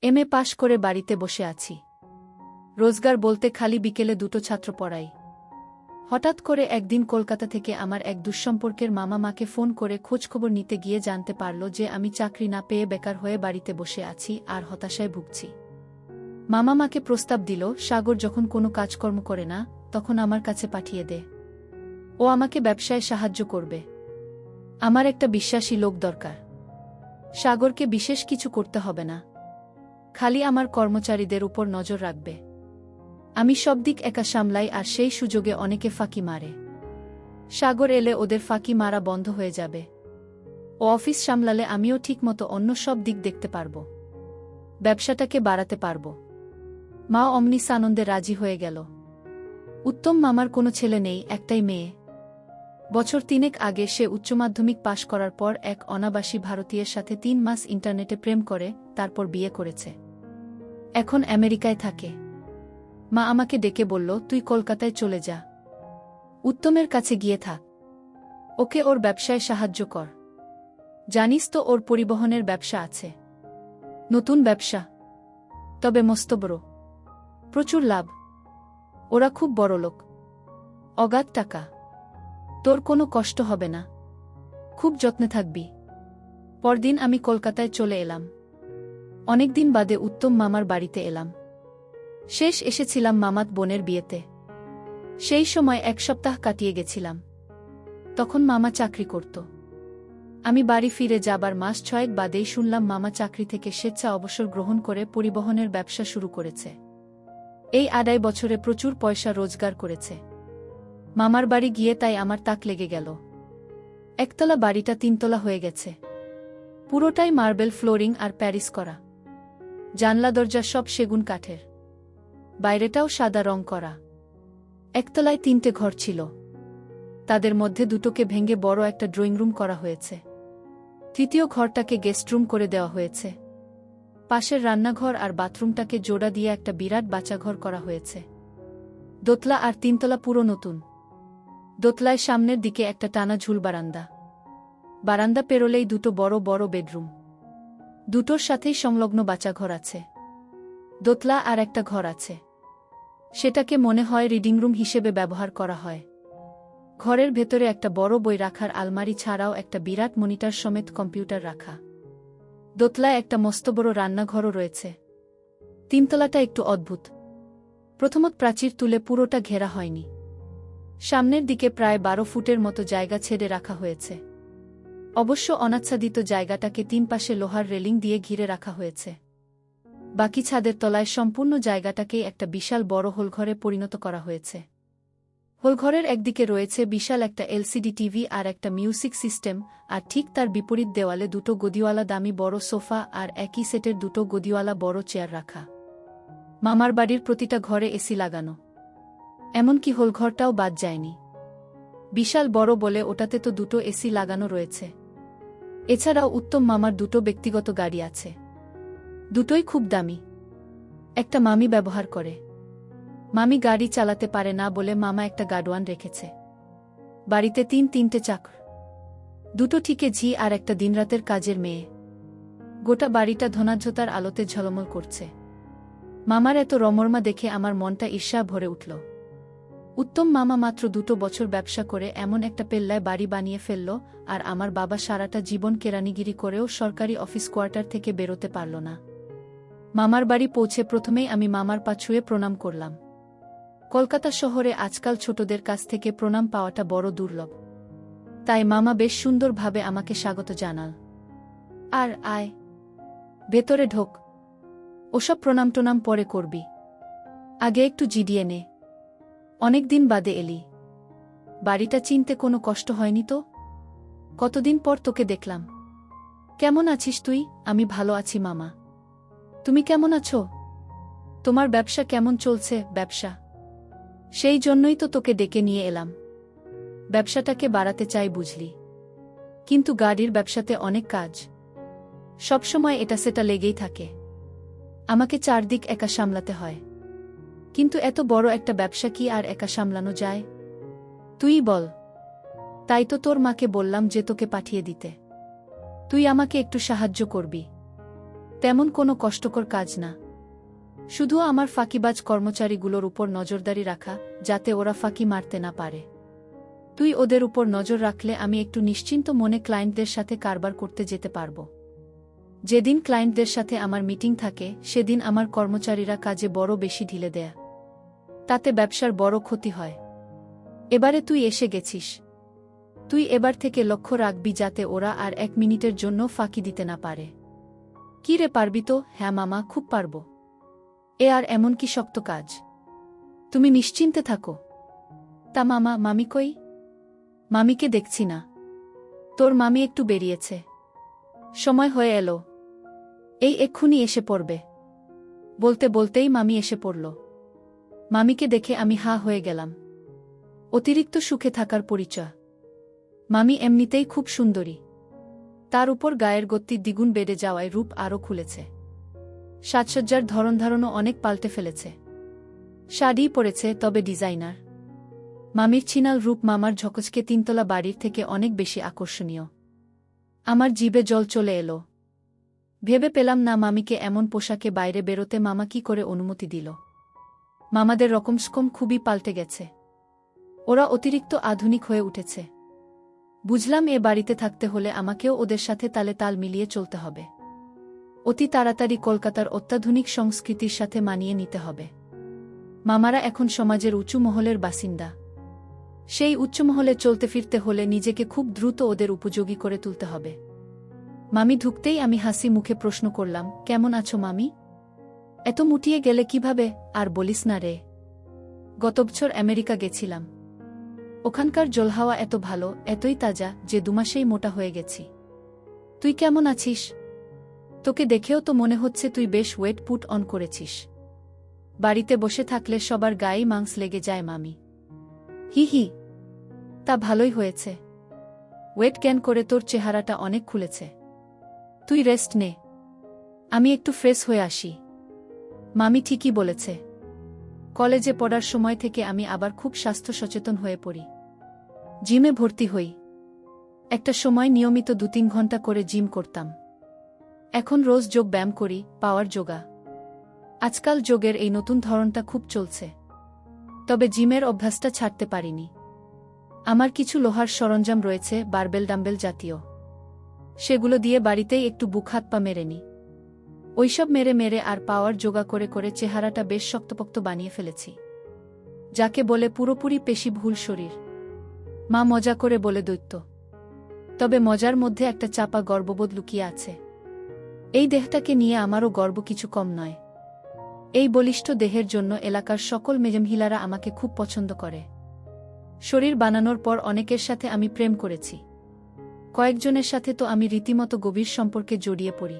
MA পাশ করে বাড়িতে বসে আছি। রোজগার বলতে খালি বিকেলে দুটো ছাত্র পড়াই। হঠাৎ করে একদিন কলকাতা থেকে আমার এক দুঃসম্পর্কের মামা মাকে ফোন করে খোঁজখবর নিতে গিয়ে জানতে পারল যে আমি চাকরি না পেয়ে বেকার হয়ে বাড়িতে বসে আছি আর হতাশায় ভুগছি। মামা মাকে প্রস্তাব দিল, সাগর যখন কোনো কাজকর্ম করে না তখন আমার কাছে পাঠিয়ে দে, ও আমাকে ব্যবসায় সাহায্য করবে। আমার একটা বিশ্বাসী লোক দরকার। সাগরকে বিশেষ কিছু করতে হবে না, খালি আমার কর্মচারীদের উপর নজর রাখবে। আমি সব দিক একা সামলাই আর সেই সুযোগে অনেকে ফাঁকি মারে। সাগর এলে ওদের ফাঁকি মারা বন্ধ হয়ে যাবে। ও অফিস সামলালে আমিও ঠিকমতো অন্য সব দিক দেখতে পারব, ব্যবসাটাকে বাড়াতে পারব। মা অমনি সানন্দে রাজি হয়ে গেল। উত্তম মামার কোনো ছেলে নেই, একটাই মেয়ে। বছর 3 আগে সে উচ্চমাধ্যমিক পাশ করার পর এক অনাবাসী ভারতীয়ের সাথে 3 মাস ইন্টারনেটে প্রেম করে তারপর বিয়ে করেছে। এখন আমেরিকায় থাকে। মা আমাকে ডেকে বলল, তুই কলকাতায় চলে যা, উত্তমের কাছে গিয়ে থাক, ওকে ওর ব্যবসায় সাহায্য কর। জানিস তো ওর পরিবহনের ব্যবসা আছে, নতুন ব্যবসা, তবে মস্ত বড়, প্রচুর লাভ। ওরা খুব বড় লোক, অগাধ টাকা। তোর কোনো কষ্ট হবে না, খুব যত্নে থাকবি। পরদিন আমি কলকাতায় চলে এলাম। অনেকদিন বাদে উত্তম মামার বাড়িতে এলাম। শেষ এসেছিলাম মামাত বোনের বিয়েতে। সেই সময় 1 সপ্তাহ কাটিয়ে গেছিলাম। তখন মামা চাকরি করত। আমি বাড়ি ফিরে যাবার মাস 6 বাদেই শুনলাম মামা চাকরি থেকে স্বেচ্ছা অবসর গ্রহণ করে পরিবহনের ব্যবসা শুরু করেছে। এই 2.5 বছরে প্রচুর পয়সা রোজগার করেছে। মামার বাড়ি গিয়ে তাই আমার তাক লেগে গেল। একতলা বাড়িটা 3 তলা হয়ে গেছে। পুরোটাই মার্বেল ফ্লোরিং আর প্যারিস করা। জানলা দরজা সব সেগুন কাঠের, বাইরেটাও সাদা রং করা। একতলায় 3টে ঘর ছিল, তাদের মধ্যে 2টোকে ভেঙে বড় একটা ড্রয়িং রুম করা হয়েছে। তৃতীয় ঘরটাকে গেস্ট রুম করে দেওয়া হয়েছে। পাশের রান্নাঘর আর বাথরুমটাকে জোড়া দিয়ে একটা বিরাট বাচাঘর করা হয়েছে। দোতলা আর 3 তলা পুরো নতুন। দোতলায় সামনের দিকে একটা টানা ঝুল বারান্দা। বারান্দা পেরোলেই 2টো বড় বড় বেডরুম। 2টোর সাথেই সংলগ্ন বাচাঘর আছে। দোতলা আর একটা ঘর আছে, সেটাকে মনে হয় রিডিং রুম হিসেবে ব্যবহার করা হয়। ঘরের ভেতরে একটা বড় বই রাখার আলমারি ছাড়াও একটা বিরাট মনিটর সমেত কম্পিউটার রাখা। দোতলায় একটা মস্ত বড় রান্নাঘরও রয়েছে। 3 তলাটা একটু অদ্ভুত। প্রথমত প্রাচীর তুলে পুরোটা ঘেরা হয়নি। সামনের দিকে প্রায় 12 ফুটের মতো জায়গা ছেড়ে রাখা হয়েছে। অবশ্য অনাচ্ছাদিত জায়গাটাকে 3 পাশে লোহার রেলিং দিয়ে ঘিরে রাখা হয়েছে। বাকি ছাদের তলায় সম্পূর্ণ জায়গাটাকেই একটা বিশাল বড় হোলঘরে পরিণত করা হয়েছে। হোলঘরের একদিকে রয়েছে বিশাল একটা এলসিডি টিভি আর একটা মিউজিক সিস্টেম, আর ঠিক তার বিপরীত দেওয়ালে 2টো গদিওয়ালা দামি বড় সোফা আর একই সেটের 2টো গদিওয়ালা বড় চেয়ার রাখা। মামার বাড়ির প্রতিটা ঘরে এসি লাগানো, এমনকি হোলঘরটাও বাদ যায়নি। বিশাল বড় বলে ওটাতে তো 2টো এসি লাগানো রয়েছে। এছাড়াও উত্তম মামার 2টো ব্যক্তিগত গাড়ি আছে, 2টোই খুব দামি। একটা মামি ব্যবহার করে। মামি গাড়ি চালাতে পারে না বলে মামা একটা গার্ডওয়ান রেখেছে। বাড়িতে 3টে চাকর, 2টো ঠিকে ঝি আর একটা দিনরাতের কাজের মেয়ে। গোটা বাড়িটা ধনাঢ্যতার আলোতে ঝলমল করছে। মামার এত রমরমা দেখে আমার মনটা ঈর্ষা ভরে উঠল। উত্তম মামা মাত্র 2 বছর ব্যবসা করে এমন একটা পেল্লায় বাড়ি বানিয়ে ফেলল, আর আমার বাবা সারাটা জীবন কেরানিগিরি করেও সরকারি অফিস কোয়ার্টার থেকে বেরোতে পারল না। মামার বাড়ি পৌঁছে প্রথমেই আমি মামার পা ছুঁয়ে প্রণাম করলাম। কলকাতা শহরে আজকাল ছোটদের কাছ থেকে প্রণাম পাওয়াটা বড় দুর্লভ। তাই মামা বেশ সুন্দরভাবে আমাকে স্বাগত জানাল। আর আয়, ভেতরে ঢোক, ওসব প্রণাম টোনাম পরে করবি, আগে একটু জিডিয়ে নে। অনেকদিন বাদে এলি, বাড়িটা চিনতে কোনো কষ্ট হয়নি তো? কতদিন পর তোকে দেখলাম। কেমন আছিস তুই? আমি ভালো আছি মামা, তুমি কেমন আছো? তোমার ব্যবসা কেমন চলছে? ব্যবসা? সেই জন্যই তো তোকে ডেকে নিয়ে এলাম। ব্যবসাটাকে বাড়াতে চাই বুঝলি, কিন্তু গাড়ির ব্যবসাতে অনেক কাজ, সবসময় এটা সেটা লেগেই থাকে। আমাকে চারদিক একা সামলাতে হয়। কিন্তু এত বড় একটা ব্যবসা কি আর একা সামলানো যায়? তুই বল। তাই তো তোর মাকে বললাম যে তোকে পাঠিয়ে দিতে। তুই আমাকে একটু সাহায্য করবি। তেমন কোনো কষ্টকর কাজ না। শুধু আমার ফাঁকিবাজ কর্মচারীগুলোর উপর নজরদারি রাখা, যাতে ওরা ফাঁকি মারতে না পারে। তুই ওদের উপর নজর রাখলে আমি একটু নিশ্চিন্ত মনে ক্লায়েন্টদের সাথে কারবার করতে যেতে পারব। যেদিন ক্লায়েন্টদের সাথে আমার মিটিং থাকে সেদিন আমার কর্মচারীরা কাজে বড় বেশি ঢিলে দেয়। তাতে ব্যবসার বড় ক্ষতি হয়। এবারে তুই এসে গেছিস। তুই এবার থেকে লক্ষ্য রাখবি যাতে ওরা আর 1 মিনিটের জন্য ফাঁকি দিতে না পারে। কি রে, পারবি তো? হ্যাঁ মামা, খুব পারব। এ আর এমন কি শক্ত কাজ? তুমি নিশ্চিন্তে থাকো। তা মামা, মামি কই? মামিকে দেখছি না। তোর মামি একটু বেরিয়েছে। সময় হয়ে এলো। এই এক্ষুনি এসে পড়বে। বলতে বলতেই মামি এসে পড়ল। মামিকে দেখে আমি হা হয়ে গেলাম। অতিরিক্ত সুখে থাকার পরিচয়। মামি এমনিতেই খুব সুন্দরী। তার উপর গায়ের গতি দ্বিগুণ বেড়ে যাওয়ায় রূপ আরও খুলেছে। সাজসজ্জার ধরনধারণও অনেক পাল্টে ফেলেছে। শাড়ি পরেছে, তবে ডিজাইনার। মামির ছিনাল রূপ মামার ঝকঝকে 3 তলা বাড়ির থেকে অনেক বেশি আকর্ষণীয়। আমার জিভে জল চলে এলো। ভেবে পেলাম না মামিকে এমন পোশাকে বাইরে বেরোতে মামা কি করে অনুমতি দিল। মামাদের রকমস্কম খুবই পাল্টে গেছে। ওরা অতিরিক্ত আধুনিক হয়ে উঠেছে। বুঝলাম এ বাড়িতে থাকতে হলে আমাকেও ওদের সাথে তালে তাল মিলিয়ে চলতে হবে। অতি তাড়াতাড়ি কলকাতার অত্যাধুনিক সংস্কৃতির সাথে মানিয়ে নিতে হবে। মামারা এখন সমাজের উঁচু মহলের বাসিন্দা। সেই উচ্চমহলে চলতে ফিরতে হলে নিজেকে খুব দ্রুত ওদের উপযোগী করে তুলতে হবে। মামি ঢুকতেই আমি হাসি মুখে প্রশ্ন করলাম, কেমন আছো মামি? এত মুটিয়ে গেলে কিভাবে? আর বলিস না রে, গত বছর আমেরিকা গেছিলাম। ওখানকার জলহাওয়া এত ভালো, এতই তাজা যে 2 মাসেই মোটা হয়ে গেছি। তুই কেমন আছিস? তোকে দেখেও তো মনে হচ্ছে তুই বেশ ওয়েট পুট অন করেছিস। বাড়িতে বসে থাকলে সবার গায়ে মাংস লেগে যায় মামি। হি হি, তা ভালোই হয়েছে। ওয়েট গেইন করে তোর চেহারাটা অনেক খুলেছে। তুই রেস্ট নে, আমি একটু ফ্রেশ হয়ে আসি। মামি ঠিকই বলেছে। কলেজে পড়ার সময় থেকে আমি আবার খুব স্বাস্থ্য সচেতন হয়ে পড়ি। জিমে ভর্তি হই। একটা সময় নিয়মিত 2-3 ঘন্টা করে জিম করতাম। এখন রোজ যোগ ব্যায়াম করি, পাওয়ার যোগা। আজকাল যোগের এই নতুন ধরনটা খুব চলছে। তবে জিমের অভ্যাসটা ছাড়তে পারিনি। আমার কিছু লোহার সরঞ্জাম রয়েছে, বারবেল ডাম্বেল জাতীয়। সেগুলো দিয়ে বাড়িতেই একটু বুক হাত পা মেরে নি। ওইসব মেরে মেরে আর পাওয়ার যোগা করে করে চেহারাটা বেশ শক্তপোক্ত বানিয়ে ফেলেছি। যাকে বলে পুরোপুরি পেশিবহুল শরীর। মা মজা করে বলে দৈত্য। তবে মজার মধ্যে একটা চাপা গর্ববোধ লুকিয়ে আছে। এই দেহটাকে নিয়ে আমারও গর্ব কিছু কম নয়। এই বলিষ্ঠ দেহের জন্য এলাকার সকল মেজমহিলারা আমাকে খুব পছন্দ করে। শরীর বানানোর পর অনেকের সাথে আমি প্রেম করেছি। কয়েকজনের সাথে তো আমি রীতিমতো গভীর সম্পর্কে জড়িয়ে পড়ি।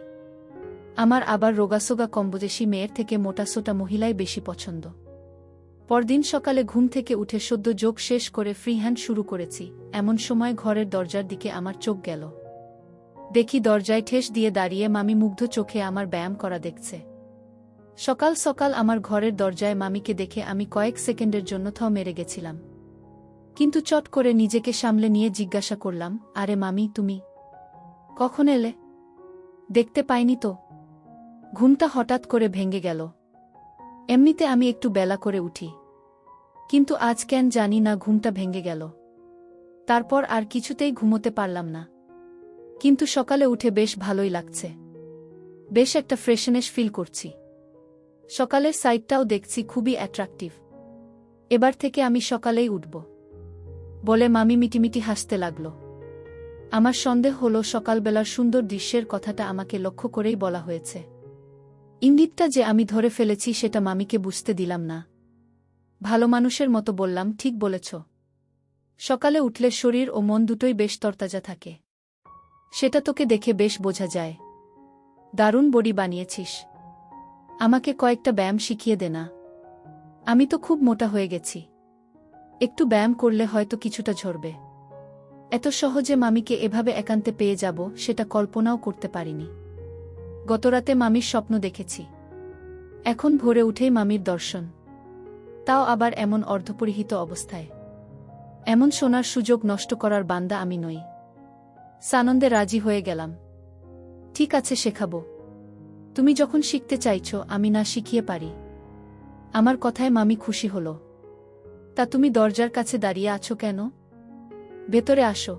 আমার আবার রোগাসোগা কমবয়সী মেয়ের থেকে মোটাসোটা মহিলাই বেশি পছন্দ। পরদিন সকালে ঘুম থেকে উঠে সদ্য যোগ শেষ করে ফ্রি হ্যান্ড শুরু করেছি, এমন সময় ঘরের দরজার দিকে আমার চোখ গেল। দেখি দরজায় ঠেস দিয়ে দাঁড়িয়ে মামি মুগ্ধ চোখে আমার ব্যায়াম করা দেখছে। সকাল সকাল আমার ঘরের দরজায় মামিকে দেখে আমি কয়েক সেকেন্ডের জন্য মেরে গেছিলাম। কিন্তু চট করে নিজেকে সামলে নিয়ে জিজ্ঞাসা করলাম, আরে মামি, তুমি কখন এলে? দেখতে পাইনি তো। ঘুমটা হঠাৎ করে ভেঙে গেল। এমনিতে আমি একটু বেলা করে উঠি, কিন্তু আজ কেন জানি না ঘুমটা ভেঙে গেল। তারপর আর কিছুতেই ঘুমোতে পারলাম না। কিন্তু সকালে উঠে বেশ ভালোই লাগছে। বেশ একটা ফ্রেশনেস ফিল করছি। সকালের সাইডটাও দেখছি খুবই অ্যাট্রাকটিভ। এবার থেকে আমি সকালেই উঠব, বলে মামি মিটিমিটি হাসতে লাগল। আমার সন্দেহ হলো সকালবেলার সুন্দর দৃশ্যের কথাটা আমাকে লক্ষ্য করেই বলা হয়েছে। ইঙ্গিতটা যে আমি ধরে ফেলেছি সেটা মামিকে বুঝতে দিলাম না। ভালো মানুষের মতো বললাম, ঠিক বলেছ। সকালে উঠলে শরীর ও মন দুটোই বেশ তরতাজা থাকে। সেটা তোকে দেখে বেশ বোঝা যায়। দারুণ বডি বানিয়েছিস। আমাকে কয়েকটা ব্যায়াম শিখিয়ে দে না। আমি তো খুব মোটা হয়ে গেছি। একটু ব্যায়াম করলে হয়তো কিছুটা ঝরবে। এত সহজে মামিকে এভাবে একান্তে পেয়ে যাব সেটা কল্পনাও করতে পারিনি। গতরাতে মামির স্বপ্ন দেখেছি। এখন ভোরে উঠেই মামির দর্শন, তাও আবার এমন অর্ধপরিহিত অবস্থায়। এমন শোনার সুযোগ নষ্ট করার বান্দা আমি নই। সানন্দে রাজি হয়ে গেলাম। ঠিক আছে, শেখাবো। তুমি যখন শিখতে চাইছ আমি না শিখিয়ে পারি। আমার কথায় মামি খুশি হল। তা তুমি দরজার কাছে দাঁড়িয়ে আছো কেন? ভেতরে আসো।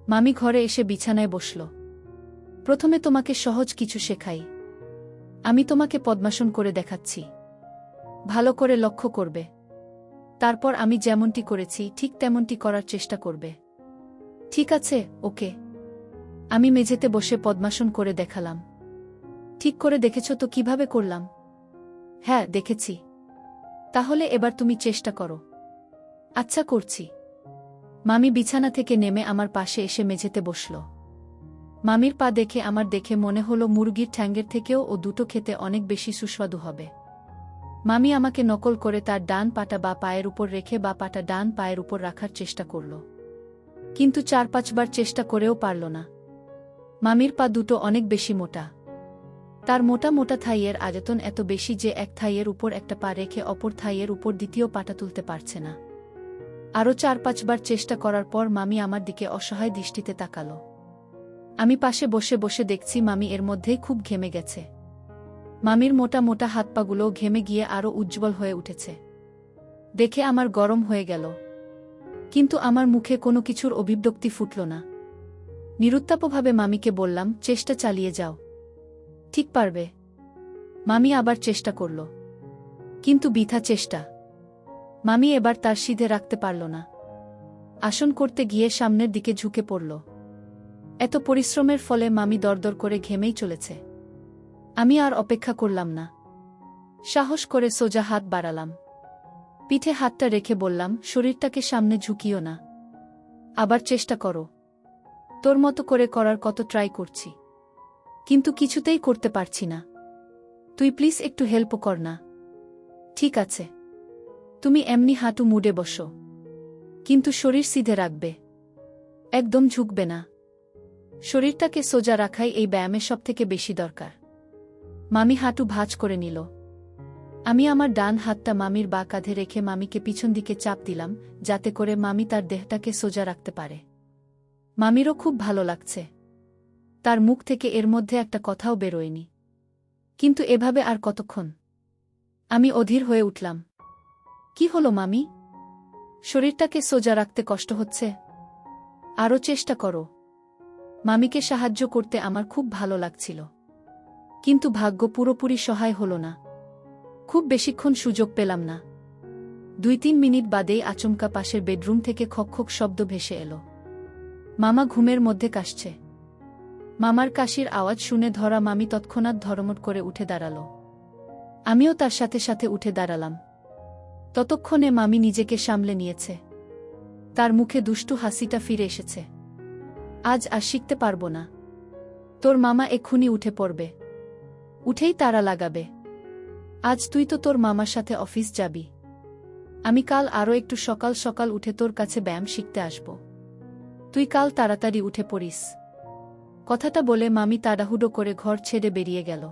মামি ঘরে এসে বিছানায় বসল। প্রথমে তোমাকে সহজ কিছু শেখাই। আমি তোমাকে পদ্মাসন করে দেখাচ্ছি। ভালো করে লক্ষ্য করবে। তারপর আমি যেমনটি করেছি ঠিক তেমনটি করার চেষ্টা করবে। ঠিক আছে? ওকে। আমি মেঝেতে বসে পদ্মাসন করে দেখালাম। ঠিক করে দেখেছ তো কিভাবে করলাম? হ্যাঁ, দেখেছি। তাহলে এবার তুমি চেষ্টা করো। আচ্ছা, করছি। মামি বিছানা থেকে নেমে আমার পাশে এসে মেঝেতে বসল। মামির পা দেখে আমার দেখে মনে হলো মুরগির ঠ্যাঙ্গের থেকেও ও দুটো খেতে অনেক বেশি সুস্বাদু হবে। মামি আমাকে নকল করে তার ডান পাটা বা পায়ের উপর রেখে বা পাটা ডান পায়ের উপর রাখার চেষ্টা করল। কিন্তু 4-5 বার চেষ্টা করেও পারল না। মামির পা দুটো অনেক বেশি মোটা। তার মোটা মোটা থাইয়ের আয়তন এত বেশি যে এক থাইয়ের উপর একটা পা রেখে অপর থাইয়ের উপর দ্বিতীয় পাটা তুলতে পারছে না। আরও 4-5 বার চেষ্টা করার পর মামি আমার দিকে অসহায় দৃষ্টিতে তাকাল। আমি পাশে বসে বসে দেখছি মামি এর মধ্যেই খুব ঘেমে গেছে। মামির মোটা মোটা হাত পাগুলো ঘেমে গিয়ে আরও উজ্জ্বল হয়ে উঠেছে। দেখে আমার গরম হয়ে গেল। কিন্তু আমার মুখে কোনো কিছুর অভিব্যক্তি ফুটল না। নিরুত্তাপভাবে মামিকে বললাম, চেষ্টা চালিয়ে যাও। ঠিক পারবে। মামি আবার চেষ্টা করল। কিন্তু বৃথা চেষ্টা। মামি এবার তার সিধে রাখতে পারল না। আসন করতে গিয়ে সামনের দিকে ঝুঁকে পড়ল। এত পরিশ্রমের ফলে মামি দরদর করে ঘেমেই চলেছে। আমি আর অপেক্ষা করলাম না। সাহস করে সোজা হাত বাড়ালাম। পিঠে হাতটা রেখে বললাম, শরীরটাকে সামনে ঝুঁকিও না। আবার চেষ্টা করো। তোর মতো করে করার কত ট্রাই করছি, কিন্তু কিছুতেই করতে পারছি না। তুই প্লিজ একটু হেল্প কর না। ঠিক আছে। তুমি এমনি হাঁটু মুড়ে বসো, কিন্তু শরীর সিধে রাখবে। একদম ঝুঁকবে না। শরীরটাকে সোজা রাখাই এই ব্যায়ামের সবথেকে বেশি দরকার। মামি হাঁটু ভাঁজ করে নিল। আমি আমার ডান হাতটা মামির বাঁ কাঁধে রেখে মামিকে পিছন দিকে চাপ দিলাম, যাতে করে মামি তার দেহটাকে সোজা রাখতে পারে। মামিরও খুব ভালো লাগছে। তার মুখ থেকে এর মধ্যে একটা কথাও বেরোয়নি। কিন্তু এভাবে আর কতক্ষণ? আমি অধীর হয়ে উঠলাম। কি হলো মামি? শরীরটাকে সোজা রাখতে কষ্ট হচ্ছে? আরও চেষ্টা করো। মামিকে সাহায্য করতে আমার খুব ভালো লাগছিল। কিন্তু ভাগ্য পুরোপুরি সহায় হল না। খুব বেশিক্ষণ সুযোগ পেলাম না। 2-3 মিনিট বাদেই আচমকা পাশের বেডরুম থেকে খকখক শব্দ ভেসে এলো। মামা ঘুমের মধ্যে কাশছে। মামার কাশির আওয়াজ শুনে ধরা মামি তৎক্ষণাৎ ধরমট করে উঠে দাঁড়াল। আমিও তার সাথে সাথে উঠে দাঁড়ালাম। ততক্ষণে মামি নিজেকে সামলে নিয়েছে। তার মুখে দুষ্টু হাসিটা ফিরে এসেছে। আজ আর শিখতে পারব না। তোর মামা এক্ষুনি উঠে পড়বে। উঠেই তাড়া লাগাবে। আজ তুই তো তোর মামার সাথে অফিস যাবি। আমি কাল আরও একটু সকাল সকাল উঠে তোর কাছে ব্যায়াম শিখতে আসব। তুই কাল তাড়াতাড়ি উঠে পড়িস। কথাটা বলে মামি তাড়াহুড়ো করে ঘর ছেড়ে বেরিয়ে গেল।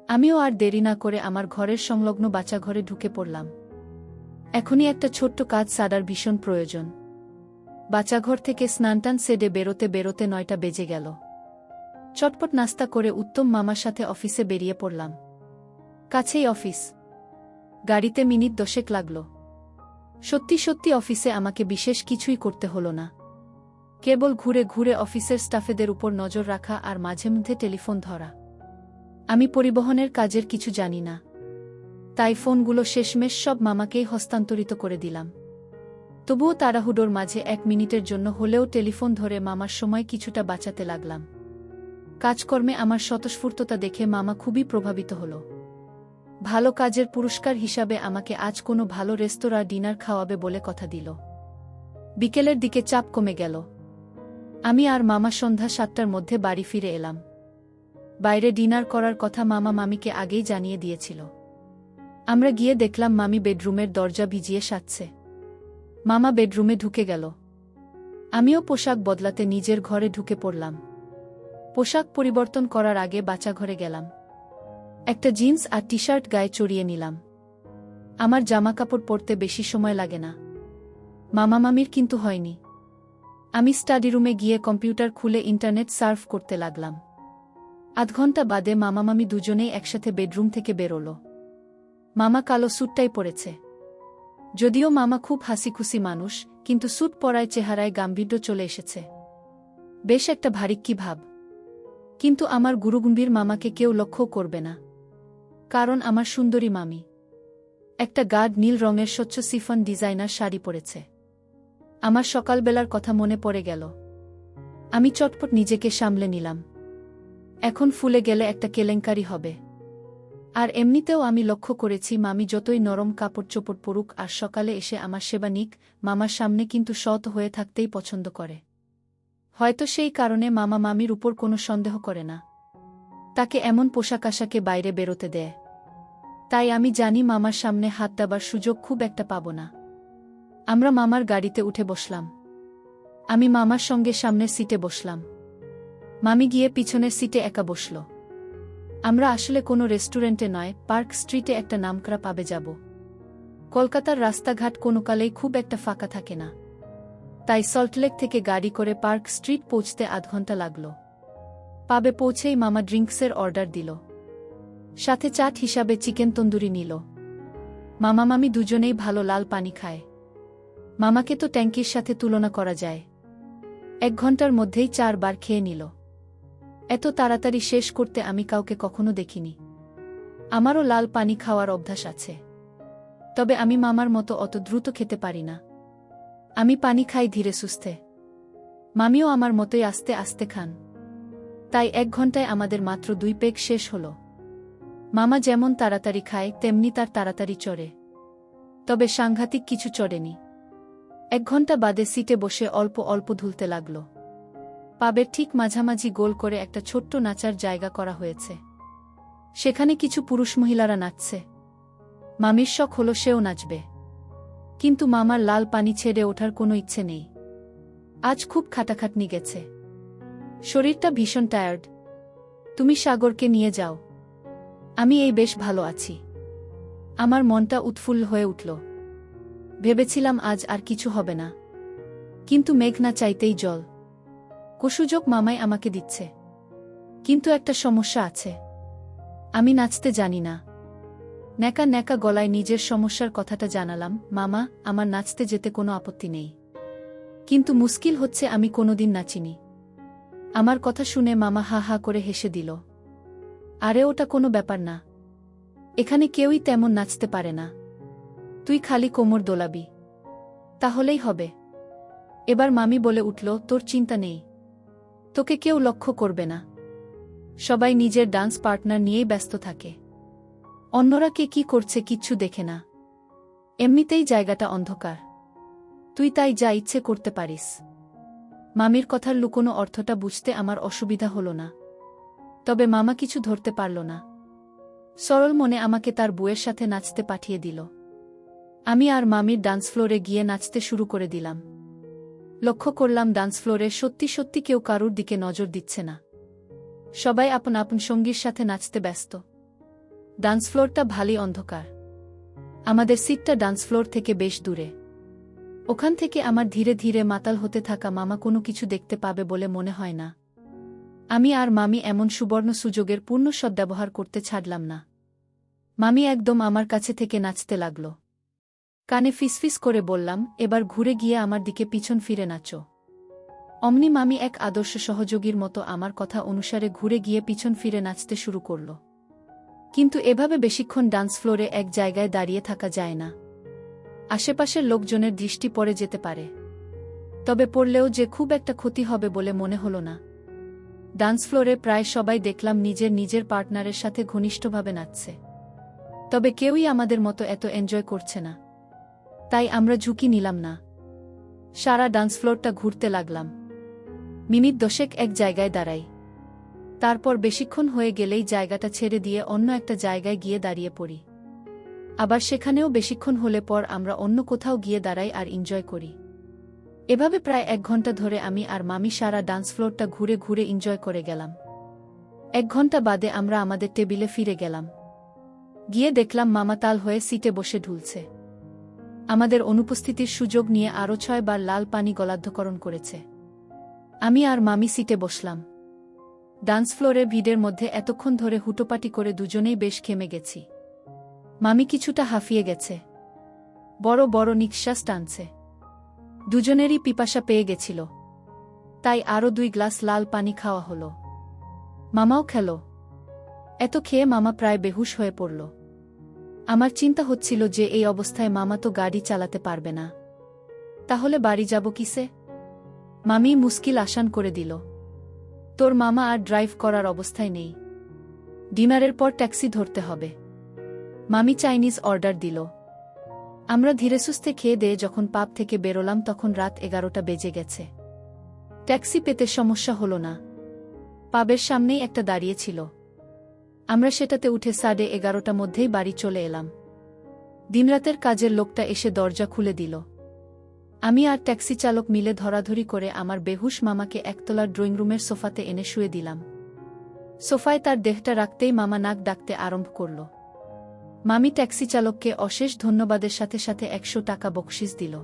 আমিও আর দেরি না করে আমার ঘরের সংলগ্ন বাচ্চাঘরে ঢুকে পড়লাম। এখনই একটা ছোট্ট কাজ সারার ভীষণ প্রয়োজন। বাচ্চাঘর থেকে স্নানটান সেরে বেরোতে বেরোতে 9টা বেজে গেল। চটপট নাস্তা করে উত্তম মামার সাথে অফিসে বেরিয়ে পড়লাম। কাছেই অফিস। গাড়িতে মিনিট 10 লাগল। সত্যি সত্যি অফিসে আমাকে বিশেষ কিছুই করতে হলো না। কেবল ঘুরে ঘুরে অফিসের স্টাফেদের উপর নজর রাখা আর মাঝে মধ্যে টেলিফোন ধরা। আমি পরিবহনের কাজের কিছু জানি না, তাই ফোনগুলো শেষমেশ সব মামাকেই হস্তান্তরিত করে দিলাম। তবুও তাড়াহুড়োর মাঝে 1 মিনিটের জন্য হলেও টেলিফোন ধরে মামার সময় কিছুটা বাঁচাতে লাগলাম। কাজকর্মে আমার স্বতঃস্ফূর্ততা দেখে মামা খুবই প্রভাবিত হল। ভালো কাজের পুরস্কার হিসাবে আমাকে আজ কোনো ভালো রেস্তোরাঁ ডিনার খাওয়াবে বলে কথা দিল। বিকেলের দিকে চাপ কমে গেল। আমি আর মামা সন্ধ্যা 7টার মধ্যে বাড়ি ফিরে এলাম। বাইরে ডিনার করার কথা মামা মামিকে আগেই জানিয়ে দিয়েছিল। আমরা গিয়ে দেখলাম মামি বেডরুমের দরজা ভিজিয়ে সাজছে। মামা বেডরুমে ঢুকে গেল। আমিও পোশাক বদলাতে নিজের ঘরে ঢুকে পড়লাম। পোশাক পরিবর্তন করার আগে বাচ্চাঘরে গেলাম। একটা জিন্স আর টি শার্ট গায়ে চড়িয়ে নিলাম। আমার জামাকাপড় পরতে বেশি সময় লাগে না। মামা মামির কিন্তু হয়নি। আমি স্টাডি রুমে গিয়ে কম্পিউটার খুলে ইন্টারনেট সার্ফ করতে লাগলাম। আধ ঘন্টা বাদে মামা মামি দুজনেই একসাথে বেডরুম থেকে বেরোল। মামা কালো স্যুটটাই পরেছে। যদিও মামা খুব হাসিখুশি মানুষ, কিন্তু স্যুট পরায় চেহারায় গাম্ভীর্য চলে এসেছে। বেশ একটা ভারিক্কি ভাব। কিন্তু আমার গুরুগম্ভীর মামাকে কেউ লক্ষ্য করবে না, কারণ আমার সুন্দরী মামি একটা গাঢ় নীল রঙের স্বচ্ছ সিফন ডিজাইনার শাড়ি পরেছে। আমার সকালবেলার কথা মনে পড়ে গেল। আমি চটপট নিজেকে সামলে নিলাম। এখন ফুলে গেলে একটা কেলেঙ্কারি হবে। আর এমনিতেও আমি লক্ষ্য করেছি মামি যতই নরম কাপড় চোপড় পরুক আর সকালে এসে আমার সেবা নিক, মামার সামনে কিন্তু সৎ হয়ে থাকতেই পছন্দ করে। হয়তো সেই কারণে মামা মামির উপর কোনো সন্দেহ করে না, তাকে এমন পোশাক আশাকে বাইরে বেরোতে দেয়। তাই আমি জানি মামার সামনে হাত দেবার সুযোগ খুব একটা পাব না। আমরা মামার গাড়িতে উঠে বসলাম। আমি মামার সঙ্গে সামনের সিটে বসলাম। মামি গিয়ে পিছনের সিটে একা বসল। আমরা আসলে কোনো রেস্টুরেন্টে নয়, পার্ক স্ট্রিটে একটা নামকরা পাবে যাব। কলকাতার রাস্তাঘাট কোনোকালেই খুব একটা ফাঁকা থাকে না, তাই সল্টলেক থেকে গাড়ি করে পার্ক স্ট্রিট পৌঁছতে আধ ঘন্টা লাগল। পাবে পৌঁছেই মামা ড্রিঙ্কসের অর্ডার দিল, সাথে চাট হিসাবে চিকেন তন্দুরি নিল। মামা মামি দুজনেই ভালো লাল পানি খায়। মামাকে তো ট্যাঙ্কির সাথে তুলনা করা যায়। 1 ঘন্টার মধ্যেই 4 বার খেয়ে নিল। এত তাড়াতাড়ি শেষ করতে আমি কাউকে কখনো দেখিনি। আমারও লাল পানি খাওয়ার অভ্যাস আছে, তবে আমি মামার মতো অত দ্রুত খেতে পারি না। আমি পানি খাই ধীরে সুস্থে। মামিও আমার মতোই আস্তে আস্তে খান। তাই 1 ঘন্টায় আমাদের মাত্র 2 পেগ শেষ হল। মামা যেমন তাড়াতাড়ি খায় তেমনি তার তাড়াতাড়ি চড়ে, তবে সাংঘাতিক কিছু চড়েনি। 1 ঘন্টা বাদে সিটে বসে অল্প অল্প ধুলতে লাগল। পাবের ঠিক মাঝামাঝি গোল করে একটা ছোট্ট নাচার জায়গা করা হয়েছে। সেখানে কিছু পুরুষ মহিলারা নাচছে। মামির শখ হলো সেও নাচবে, কিন্তু মামার লাল পানি ছেড়ে ওঠার কোনো ইচ্ছে নেই। আজ খুব খাটাখাটনি গেছে, শরীরটা ভীষণ টায়ার্ড। তুমি সাগরকে নিয়ে যাও, আমি এই বেশ ভালো আছি। আমার মনটা উৎফুল্ল হয়ে উঠল। ভেবেছিলাম আজ আর কিছু হবে না, কিন্তু মেঘ না চাইতেই জল। সুযোগ মামাই আমাকে দিচ্ছে, কিন্তু একটা সমস্যা আছে। আমি নাচতে জানি না। ন্যাকা ন্যাকা গলায় নিজের সমস্যার কথাটা জানালাম, মামা, আমার নাচতে যেতে কোনো আপত্তি নেই, কিন্তু মুশকিল হচ্ছে আমি কোনোদিন নাচিনি। আমার কথা শুনে মামা হা হা করে হেসে দিল। আরে ওটা কোনো ব্যাপার না, এখানে কেউই তেমন নাচতে পারে না। তুই খালি কোমর দোলাবি, তাহলেই হবে। এবার মামি বলে উঠল, তোর চিন্তা নেই, তোকে কেউ লক্ষ্য করবে না। সবাই নিজের ডান্স পার্টনার নিয়েই ব্যস্ত থাকে। অন্যরা কে কি করছে কিচ্ছু দেখে না। এমনিতেই জায়গাটা অন্ধকার, তুই তাই যা ইচ্ছে করতে পারিস। মামির কথার লুকোনো অর্থটা বুঝতে আমার অসুবিধা হলো না, তবে মামা কিছু ধরতে পারল না। সরল মনে আমাকে তার বউয়ের সাথে নাচতে পাঠিয়ে দিল। আমি আর মামির ডান্স ফ্লোরে গিয়ে নাচতে শুরু করে দিলাম। লক্ষ্য করলাম ডান্স ফ্লোরে সত্যি সত্যি কেউ কারুর দিকে নজর দিচ্ছে না। সবাই আপন আপন সঙ্গীর সাথে নাচতে ব্যস্ত। ডান্স ফ্লোরটা ভারী অন্ধকার। আমাদের সিটটা ডান্স ফ্লোর থেকে বেশ দূরে। ওখান থেকে আমার ধীরে ধীরে মাতাল হতে থাকা মামা কোনো কিছু দেখতে পাবে বলে মনে হয় না। আমি আর মামি এমন সুবর্ণ সুযোগের পূর্ণ সদ্ব্যবহার করতে ছাড়লাম না। মামি একদম আমার কাছে থেকে নাচতে লাগল। কানে ফিসফিস করে বললাম, এবার ঘুরে গিয়ে আমার দিকে পিছন ফিরে নাচো। অমনি মামি এক আদর্শ সহযোগীর মতো আমার কথা অনুসারে ঘুরে গিয়ে পিছন ফিরে নাচতে শুরু করল। কিন্তু এভাবে বেশিক্ষণ ডান্স ফ্লোরে এক জায়গায় দাঁড়িয়ে থাকা যায় না। আশেপাশের লোকজনের দৃষ্টি পড়ে যেতে পারে, তবে পড়লেও যে খুব একটা ক্ষতি হবে বলে মনে হলো না। ডান্স ফ্লোরে প্রায় সবাই দেখলাম নিজের নিজের পার্টনারের সাথে ঘনিষ্ঠভাবে নাচছে, তবে কেউই আমাদের মতো এত এনজয় করছে না। তাই আমরা ঝুঁকি নিলাম না। সারা ডান্স ফ্লোরটা ঘুরতে লাগলাম। মিনিট 10 এক জায়গায় দাঁড়াই, তারপর বেশিক্ষণ হয়ে গেলেই জায়গাটা ছেড়ে দিয়ে অন্য একটা জায়গায় গিয়ে দাঁড়িয়ে পড়ি। আবার সেখানেও বেশিক্ষণ হলে পর আমরা অন্য কোথাও গিয়ে দাঁড়াই আর এনজয় করি। এভাবে প্রায় 1 ঘন্টা ধরে আমি আর মামি সারা ডান্স ফ্লোরটা ঘুরে ঘুরে এনজয় করে গেলাম। 1 ঘন্টা বাদে আমরা আমাদের টেবিলে ফিরে গেলাম। গিয়ে দেখলাম মামা তাল হয়ে সিটে বসে ঢুলছে। আমাদের অনুপস্থিতির সুযোগ নিয়ে আরও 6 বার লাল পানি গলাধ্যকরণ করেছে। আমি আর মামি সিটে বসলাম। ডান্স ফ্লোরে ভিড়ের মধ্যে এতক্ষণ ধরে হুটোপাটি করে দুজনেই বেশ ঘেমে গেছি। মামি কিছুটা হাঁফিয়ে গেছে, বড় বড় নিঃশ্বাস টানছে। দুজনেরই পিপাসা পেয়ে গেছিল, তাই আরও 2 গ্লাস লাল পানি খাওয়া হলো। মামাও খেল। এত খেয়ে মামা প্রায় বেহুশ হয়ে পড়ল। আমার চিন্তা হচ্ছিল যে এই অবস্থায় মামা তো গাড়ি চালাতে পারবে না, তাহলে বাড়ি যাব কিসে? মামি মুশকিল আসান করে দিল, তোর মামা আর ড্রাইভ করার অবস্থায় নেই, ডিনারের পর ট্যাক্সি ধরতে হবে। মামি চাইনিজ অর্ডার দিল। আমরা ধীরেসুস্থে খেয়ে দিয়ে যখন পাব থেকে বেরোলাম তখন রাত 11টা বেজে গেছে। ট্যাক্সি পেতে সমস্যা হলো না, পাবের সামনেই একটা দাঁড়িয়ে ছিল। আমরা সেটাতে উঠে 11:30টার মধ্যেই বাড়ি চলে এলাম। দিনরাতের কাজের লোকটা এসে দরজা খুলে দিল। আমি আর ট্যাক্সি চালক মিলে ধরাধরি করে আমার বেহুশ মামাকে একতলার ড্রয়িং রুমের সোফাতে এনে শুয়ে দিলাম। সোফায় তার দেহটা রাখতেই মামা নাক ডাকতে আরম্ভ করল। মামি ট্যাক্সি চালককে অশেষ ধন্যবাদের সাথে সাথে 100 টাকা বকশিস দিল।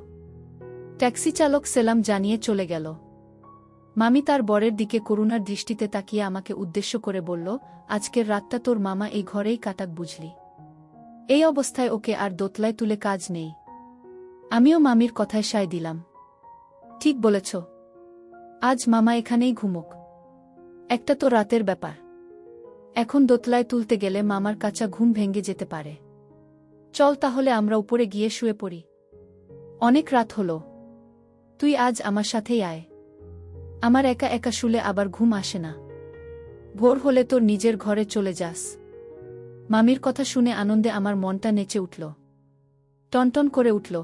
ট্যাক্সি চালক সেলাম জানিয়ে চলে গেল। মামি তার বরের দিকে করুণার দৃষ্টিতে তাকিয়ে আমাকে উদ্দেশ্য করে বলল, আজকের রাতটা তোর মামা এই ঘরেই কাটাক বুঝলি। এই অবস্থায় ওকে আর দোতলায় তুলে কাজ নেই। আমিও মামির কথায় সায় দিলাম। ঠিক বলেছ, আজ মামা এখানেই ঘুমুক। একটা তো রাতের ব্যাপার, এখন দোতলায় তুলতে গেলে মামার কাঁচা ঘুম ভেঙে যেতে পারে। চল তাহলে আমরা উপরে গিয়ে শুয়ে পড়ি, অনেক রাত হলো। তুই আজ আমার সাথেই আয়, আমার একা একা শুলে আবার ঘুম আসে না। ভোর হলে তোর নিজের ঘরে চলে যাস। মামির কথা শুনে আনন্দে আমার মনটা নেচে উঠল, টনটন করে উঠল।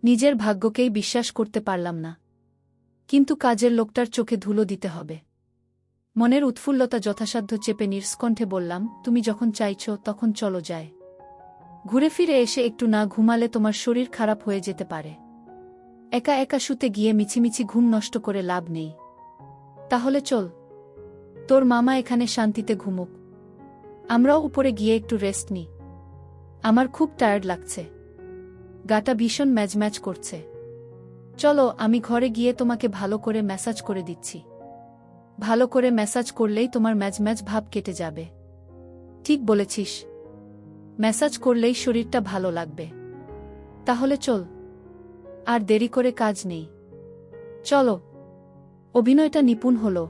নিজের ভাগ্যকেই বিশ্বাস করতে পারলাম না, কিন্তু কাজের লোকটার চোখে ধুলো দিতে হবে। মনের উৎফুল্লতা যথাসাধ্য চেপে নির্স্কণ্ঠে বললাম, তুমি যখন চাইছ তখন চলো যায়। ঘুরে ফিরে এসে একটু না ঘুমালে তোমার শরীর খারাপ হয়ে যেতে পারে। একা একা শুতে গিয়ে মিছিমিছি ঘুম নষ্ট করে লাভ নেই। তাহলে চল, তোর মামা এখানে শান্তিতে ঘুমুক, আমরাও উপরে গিয়ে একটু রেস্ট নিই। আমার খুব টায়ার্ড লাগছে, গাটা ভীষণ ম্যাজম্যাজ করছে। চলো, আমি ঘরে গিয়ে তোমাকে ভালো করে ম্যাসাজ করে দিচ্ছি। ভালো করে ম্যাসাজ করলেই তোমার ম্যাজম্যাজ ভাব কেটে যাবে। ঠিক বলেছিস, ম্যাসাজ করলেই শরীরটা ভালো লাগবে। তাহলে চল, আর দেরি করে কাজ নেই, চলো। অভিনয়টা নিপুণ হলো।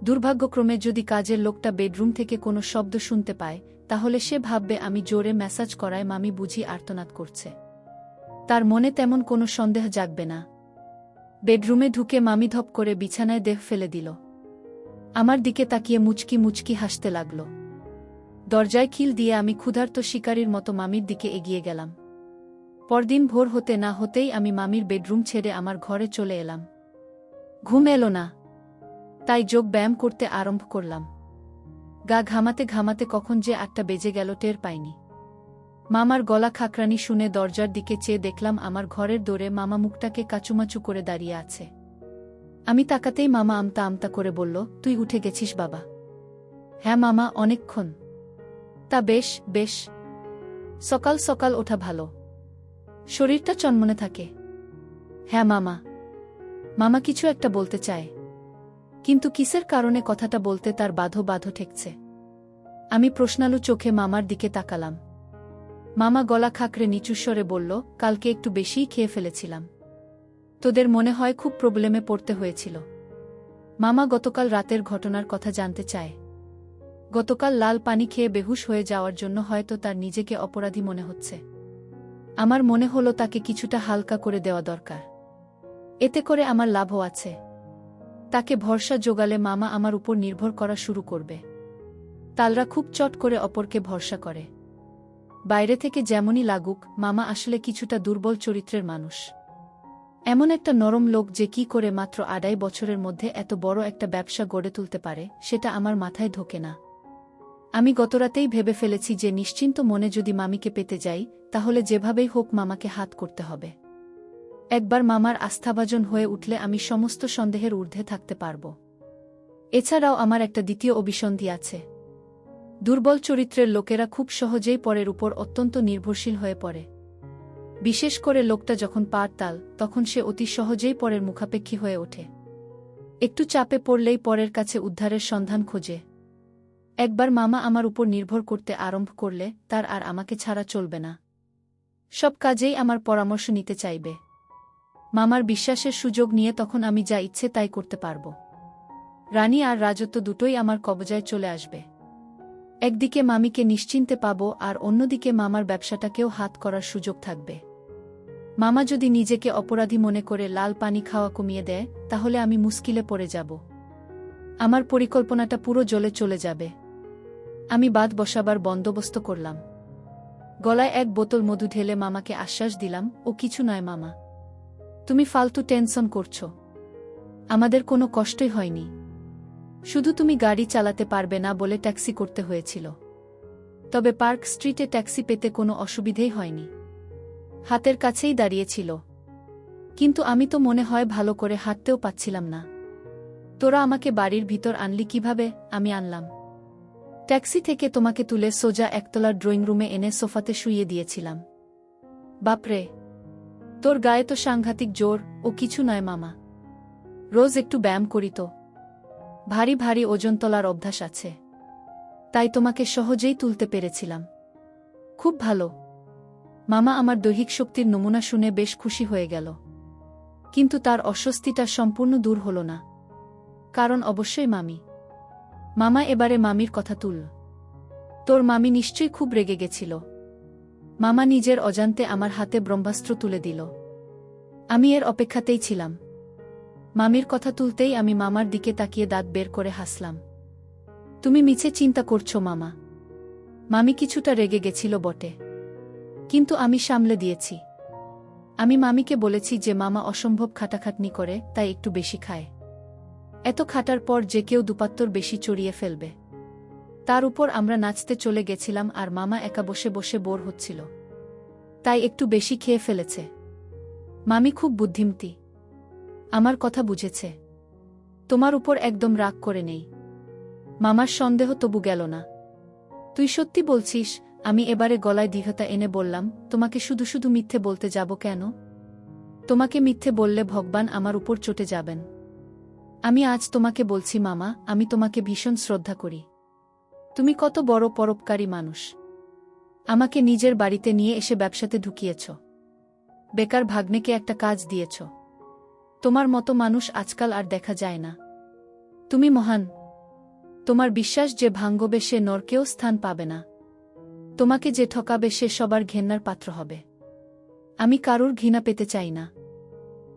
দুর্ভাগ্যক্রমে যদি কাজের লোকটা বেডরুম থেকে কোনো শব্দ শুনতে পায়, তাহলে সে ভাববে আমি জোরে ম্যাসাজ করায় মামি বুঝি আর্তনাদ করছে। তার মনে তেমন কোনো সন্দেহ জাগবে না। বেডরুমে ঢুকে মামি ধপ করে বিছানায় দেহ ফেলে দিল। আমার দিকে তাকিয়ে মুচকি মুচকি হাসতে লাগল। দরজায় খিল দিয়ে আমি ক্ষুধার্ত শিকারীর মতো মামির দিকে এগিয়ে গেলাম। পরদিন ভোর হতে না হতেই আমি মামির বেডরুম ছেড়ে আমার ঘরে চলে এলাম। ঘুম এলো না, তাই যোগ ব্যায়াম করতে আরম্ভ করলাম। গা ঘামাতে ঘামাতে কখন যে 8টা বেজে গেল টের পাইনি। মামার গলা খাকরানি শুনে দরজার দিকে চেয়ে দেখলাম আমার ঘরের দোরে মামা মুখটাকে কাচুমাচু করে দাঁড়িয়ে আছে। আমি তাকাতেই মামা আমতা আমতা করে বলল, তুই উঠে গেছিস বাবা? হ্যাঁ মামা, অনেকক্ষণ। তা বেশ বেশ, সকাল সকাল ওঠা ভালো, শরীরটা চনমনে থাকে। হ্যাঁ মামা। মামা কিছু একটা বলতে চায়, কিন্তু কিসের কারণে কথাটা বলতে তার বাধো বাধো ঠেকছে। আমি প্রশ্নালু চোখে মামার দিকে তাকালাম। মামা গলা খাকরে নিচু স্বরে বলল, কালকে একটু বেশিই খেয়ে ফেলেছিলাম। তোদের মনে হয় খুব প্রবলেমে পড়তে হয়েছিল। মামা গতকাল রাতের ঘটনার কথা জানতে চায়। গতকাল লাল পানি খেয়ে বেহুশ হয়ে যাওয়ার জন্য হয়তো তার নিজেকে অপরাধী মনে হচ্ছে। আমার মনে হলো তাকে কিছুটা হালকা করে দেওয়া দরকার, এতে করে আমার লাভও আছে। তাকে ভরসা জোগালে মামা আমার উপর নির্ভর করা শুরু করবে। তালরা খুব চট করে অপরকে ভরসা করে। বাইরে থেকে যেমনই লাগুক, মামা আসলে কিছুটা দুর্বল চরিত্রের মানুষ। এমন একটা নরম লোক যে কি করে মাত্র 2.5 বছরের মধ্যে এত বড় একটা ব্যবসা গড়ে তুলতে পারে, সেটা আমার মাথায় ঢোকে না। আমি গতরাতেই ভেবে ফেলেছি যে নিশ্চিন্ত মনে যদি মামিকে পেতে যাই, তাহলে যেভাবেই হোক মামাকে হাত করতে হবে। একবার মামার আস্থাভাজন হয়ে উঠলে আমি সমস্ত সন্দেহের ঊর্ধ্বে থাকতে পারব। এছাড়াও আমার একটা দ্বিতীয় অভিসন্ধি আছে। দুর্বল চরিত্রের লোকেরা খুব সহজেই পরের উপর অত্যন্ত নির্ভরশীল হয়ে পড়ে। বিশেষ করে লোকটা যখন পার তাল, তখন সে অতি সহজেই পরের মুখাপেক্ষী হয়ে ওঠে। একটু চাপে পড়লেই পরের কাছে উদ্ধারের সন্ধান খোঁজে। একবার মামা আমার উপর নির্ভর করতে আরম্ভ করলে তার আর আমাকে ছাড়া চলবে না। সব কাজেই আমার পরামর্শ নিতে চাইবে। মামার বিশ্বাসের সুযোগ নিয়ে তখন আমি যা ইচ্ছে তাই করতে পারব। রানী আর রাজত্ব দুটোই আমার কবজায় চলে আসবে। একদিকে মামিকে নিশ্চিন্তে পাব আর অন্যদিকে মামার ব্যবসাটাকেও হাত করার সুযোগ থাকবে। মামা যদি নিজেকে অপরাধী মনে করে লাল পানি খাওয়া কমিয়ে দেয় তাহলে আমি মুশকিলে পড়ে যাব। আমার পরিকল্পনাটা পুরো জলে চলে যাবে। আমি বাঁধ বসাবার বন্দোবস্ত করলাম। গলায় এক বোতল মধু ঢেলে মামাকে আশ্বাস দিলাম, ও কিছু নয় মামা। তুমি ফালতু টেনশন করছো। আমাদের কোনো কষ্টই হয়নি। শুধু তুমি গাড়ি চালাতে পারবে না বলে ট্যাক্সি করতে হয়েছিল। তবে পার্ক স্ট্রিটে ট্যাক্সি পেতে কোনো অসুবিধেই হয়নি। হাতের কাছেই দাঁড়িয়েছিল। কিন্তু আমি তো মনে হয় ভালো করে হাঁটতেও পাচ্ছিলাম না। তোরা আমাকে বাড়ির ভিতর আনলি কিভাবে? আমি আনলাম। ট্যাক্সি থেকে তোমাকে তুলে সোজা একতলার ড্রয়িং রুমে এনে সোফাতে শুইয়ে দিয়েছিলাম। বাপরে, তোর গায়ে তো সাংঘাতিক জোর। ও কিছু নয় মামা। রোজ একটু ব্যায়াম করি তো। ভারী ভারী ওজন তোলার অভ্যাস আছে। তাই তোমাকে সহজেই তুলতে পেরেছিলাম। খুব ভালো। মামা আমার দৈহিক শক্তির নমুনা শুনে বেশ খুশি হয়ে গেল। কিন্তু তার অস্বস্তিটা সম্পূর্ণ দূর হল না। কারণ অবশ্যই মামি। মামা এবারে মামির কথা তুল। তোর মামি নিশ্চয়ই খুব রেগে গেছিল। মামা নিজের অজান্তে আমার হাতে ব্রহ্মাস্ত্র তুলে দিল। আমি এর অপেক্ষাতেই ছিলাম। মামির কথা তুলতেই আমি মামার দিকে তাকিয়ে দাঁত বের করে হাসলাম। তুমি মিছে চিন্তা করছো মামা। মামি কিছুটা রেগে গেছিল বটে, কিন্তু আমি সামলে দিয়েছি। আমি মামিকে বলেছি যে মামা অসম্ভব খাটাখাটনি করে, তাই একটু বেশি খায়। এত খাটার পর যে কেউ দুপাত্তর বেশি চড়িয়ে ফেলবে। তার উপর আমরা নাচতে চলে গেছিলাম আর মামা একা বসে বসে বোর হচ্ছিল, তাই একটু বেশি খেয়ে ফেলেছে। মামি খুব বুদ্ধিমতী। আমার কথা বুঝেছে। তোমার উপর একদম রাগ করে নেই। মামার সন্দেহ তবু গেল না। তুই সত্যি বলছিস? আমি এবারে গলায় দৃঢ়তা এনে বললাম, তোমাকে শুধু শুধু মিথ্যে বলতে যাব কেন? তোমাকে মিথ্যে বললে ভগবান আমার উপর চটে যাবেন। আমি আজ তোমাকে বলছি মামা, আমি তোমাকে ভীষণ শ্রদ্ধা করি। তুমি কত বড় পরোপকারী মানুষ। আমাকে নিজের বাড়িতে নিয়ে এসে ব্যবসাতে ঢুকিয়েছ। বেকার ভাগ্নেকে একটা কাজ দিয়েছ। তোমার মতো মানুষ আজকাল আর দেখা যায় না। তুমি মহান। তোমার বিশ্বাস যে ভাঙবে সে নরকেও স্থান পাবে না। তোমাকে যে ঠকাবে সে সবার ঘেন্নার পাত্র হবে। আমি কারুর ঘৃণা পেতে চাই না।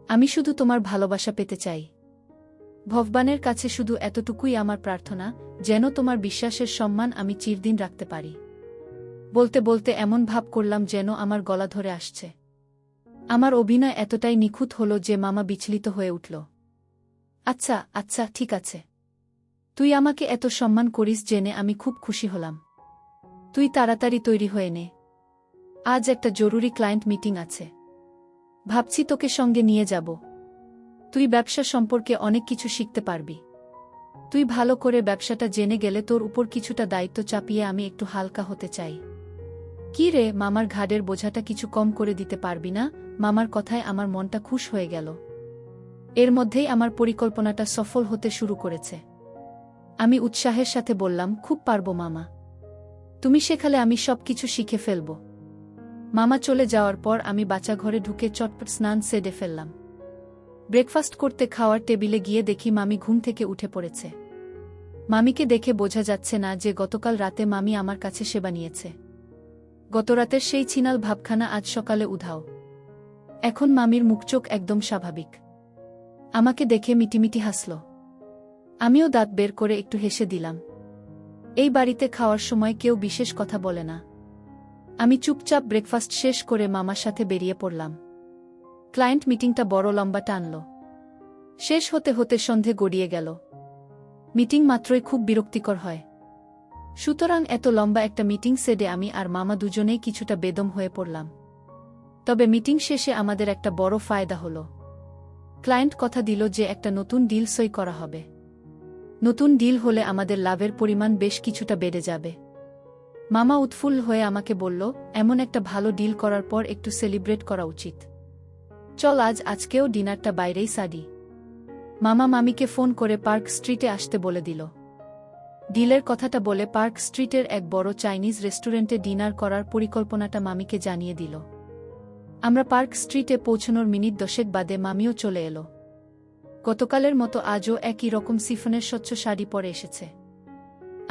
আমি শুধু তোমার ভালোবাসা পেতে চাই। ভগবানের কাছে শুধু এতটুকুই আমার প্রার্থনা, যেন তোমার বিশ্বাসের সম্মান আমি চিরদিন রাখতে পারি। বলতে বলতে এমন ভাব করলাম যেন আমার গলা ধরে আসছে। আমার অভিনয় এতটাই নিখুঁত হল যে মামা বিচলিত হয়ে উঠল। আচ্ছা আচ্ছা, ঠিক আছে। তুই আমাকে এত সম্মান করিস জেনে আমি খুব খুশি হলাম। তুই তাড়াতাড়ি তৈরি হয়ে নে। আজ একটা জরুরি ক্লায়েন্ট মিটিং আছে। ভাবছি তোকে সঙ্গে নিয়ে যাব। তুই ব্যবসা সম্পর্কে অনেক কিছু শিখতে পারবি। তুই ভালো করে ব্যবসাটা জেনে গেলে তোর উপর কিছুটা দায়িত্ব চাপিয়ে আমি একটু হালকা হতে চাই। কি রে, মামার ঘাড়ের বোঝাটা কিছু কম করে দিতে পারবি না? মামার কথায় আমার মনটা খুশ হয়ে গেল। এর মধ্যেই আমার পরিকল্পনাটা সফল হতে শুরু করেছে। আমি উৎসাহের সাথে বললাম, খুব পারবো মামা। তুমি শেখালে আমি সবকিছু শিখে ফেলব। মামা চলে যাওয়ার পর আমি বাচ্চা ঘরে ঢুকে চটপট স্নান সেরে ফেললাম। ব্রেকফাস্ট করতে খাওয়ার টেবিলে গিয়ে দেখি মামি ঘুম থেকে উঠে পড়েছে। মামিকে দেখে বোঝা যাচ্ছে না যে গতকাল রাতে মামি আমার কাছে সেবা নিয়েছে। গতরাতের সেই ছিনাল ভাবখানা আজ সকালে উধাও। এখন মামির মুখচোখ একদম স্বাভাবিক। আমাকে দেখে মিটিমিটি হাসল। আমিও দাঁত বের করে একটু হেসে দিলাম। এই বাড়িতে খাওয়ার সময় কেউ বিশেষ কথা বলে না। আমি চুপচাপ ব্রেকফাস্ট শেষ করে মামার সাথে বেরিয়ে পড়লাম। ক্লায়েন্ট মিটিংটা বড় লম্বা টানল। শেষ হতে হতে সন্ধে গড়িয়ে গেল। মিটিং মাত্রই খুব বিরক্তিকর হয়। সুতরাং এত লম্বা একটা মিটিং সেডে আমি আর মামা দুজনেই কিছুটা বেদম হয়ে পড়লাম। তবে মিটিং শেষে আমাদের একটা বড় ফায়দা হলো। ক্লায়েন্ট কথা দিল যে একটা নতুন ডিল সই করা হবে। নতুন ডিল হলে আমাদের লাভের পরিমাণ বেশ কিছুটা বেড়ে যাবে। মামা উৎফুল্ল হয়ে আমাকে বলল, এমন একটা ভালো ডিল করার পর একটু সেলিব্রেট করা উচিত। চল আজকেও ডিনারটা বাইরেই সারি। মামা মামিকে ফোন করে পার্ক স্ট্রিটে আসতে বলে দিল। ডিলের কথাটা বলে পার্ক স্ট্রিটের এক বড় চাইনিজ রেস্টুরেন্টে ডিনার করার পরিকল্পনাটা মামিকে জানিয়ে দিল। আমরা পার্ক স্ট্রিটে পৌঁছানোর মিনিট 10 বাদে মামিও চলে এলো। গতকালের মতো আজও একই রকম সিফনের স্বচ্ছ শাড়ি পরে এসেছে।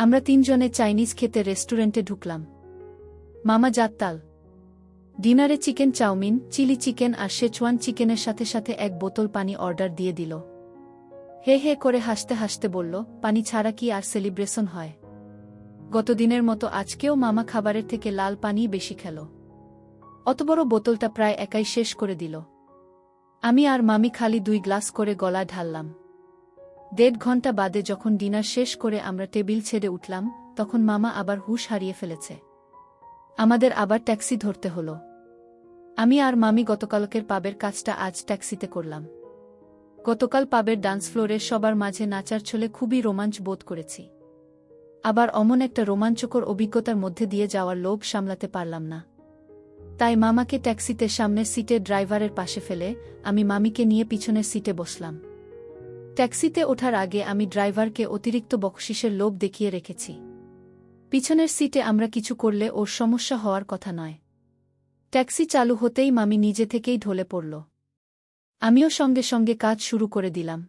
আমরা তিনজনে চাইনিজ খেতে রেস্টুরেন্টে ঢুকলাম। মামা জাততাল। ডিনারে চিকেন চাউমিন, চিলি চিকেন আর শেচওয়ান চিকেনের সাথে সাথে এক বোতল পানি অর্ডার দিয়ে দিল। হে হে করে হাসতে হাসতে বলল, পানি ছাড়া কি আর সেলিব্রেশন হয়? গতদিনের মতো আজকেও মামা খাবারের থেকে লাল পানিই বেশি খেল। অত বড় বোতলটা প্রায় একাই শেষ করে দিল। আমি আর মামি খালি 2 গ্লাস করে গলায় ঢাললাম। 1.5 ঘন্টা বাদে যখন ডিনার শেষ করে আমরা টেবিল ছেড়ে উঠলাম, তখন মামা আবার হুঁশ হারিয়ে ফেলেছে। আমাদের আবার ট্যাক্সি ধরতে হলো। আমি আর মামি গতকালকের পাবের কাজটা আজ ট্যাক্সিতে করলাম। গতকাল পাবের ডান্স ফ্লোরে সবার মাঝে নাচার ছলে খুবই রোমাঞ্চ বোধ করেছি। আবার অমন একটা রোমাঞ্চকর অভিজ্ঞতার মধ্যে দিয়ে যাওয়ার লোভ সামলাতে পারলাম না। তাই মামাকে ট্যাক্সিতে সামনের সিটে ড্রাইভারের পাশে ফেলে আমি মামিকে নিয়ে পিছনের সিটে বসলাম। ট্যাক্সিতে ওঠার আগে আমি ড্রাইভারকে অতিরিক্ত বকশিসের লোভ দেখিয়ে রেখেছি। পিছনের সিটে আমরা কিছু করলে ওর সমস্যা হওয়ার কথা নয়। ট্যাক্সি চালু হতেই মামি নিজে থেকেই ঢলে পড়ল। আমিও সঙ্গে সঙ্গে কাজ শুরু করে দিলাম।